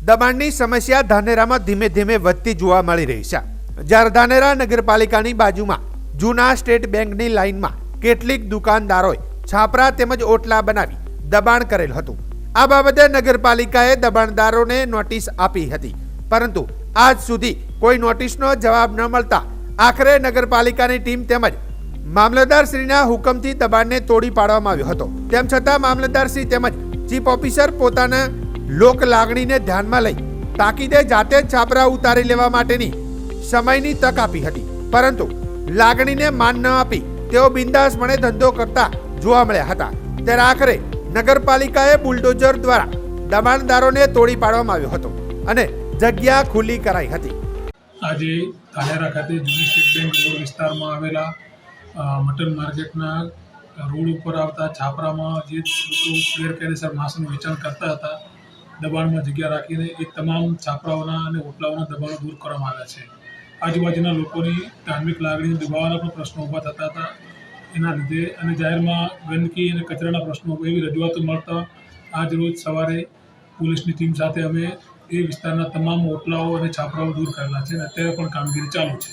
દબાણની સમસ્યા ધાનેરામાં ધીમે ધીમે વધતી જોવા મળી રહી છે। જ્યારે ધાનેરા નગરપાલિકાની બાજુમાં જૂના સ્ટેટ બેંકની લાઇનમાં કેટલીક દુકાનદારોએ છાપરા તેમજ ઓટલા બનાવી દબાણ કરેલ હતું। આ બાબતે નગરપાલિકાએ દબાણદારોને નોટિસ આપી હતી, પરંતુ આજ સુધી કોઈ નોટિસનો જવાબ ન મળતા આખરે નગરપાલિકાની ટીમ તેમજ મામલતદારશ્રીના હુકમથી દબાણને તોડી પાડવામાં આવ્યો હતો। તેમ છતાં મામલતદારશ્રી તેમજ ચીફ ઓફિસર પોતાના લોક લાગણીને ધ્યાનમાં લઈ તાકીદે જાતે જ છાપરા ઉતારી લેવા માટેની સમયની તક આપી હતી, પરંતુ લાગણીને માન ન આપી તેઓ બિંદાસપણે ધંધો કરતા જોવા મળ્યા હતા। ત્યારે આખરે નગરપાલિકાએ બુલડોઝર દ્વારા દબાણદારોને તોડી પાડવામાં આવ્યો હતો અને જગ્યા ખુલ્લી કરાઈ હતી। આજે ધાનેરા ખાતે જૂની સ્ટેટ બેંક રોડ વિસ્તારમાં આવેલા મટન માર્કેટના રોડ ઉપર આવતા છાપરામાં જે લોકો ગેરકાયદેસર માંસનું વેચાણ કરતા હતા, દબાણમાં જગ્યા રાખીને એ તમામ છાપરાઓના અને ઓટલાઓના દબાણો દૂર કરવામાં આવ્યા છે। આજુબાજુના લોકોની ધાર્મિક લાગણી દબાવવાના પણ પ્રશ્નો ઊભા થતા હતા। એના લીધે અને જાહેરમાં ગંદકી અને કચરાના પ્રશ્નો એવી રજૂઆતો મળતા આજ રોજ સવારે પોલીસની ટીમ સાથે અમે એ વિસ્તારના તમામ ઓટલાઓ અને છાપરાઓ દૂર કરેલા છે અને અત્યારે પણ કામગીરી ચાલુ છે।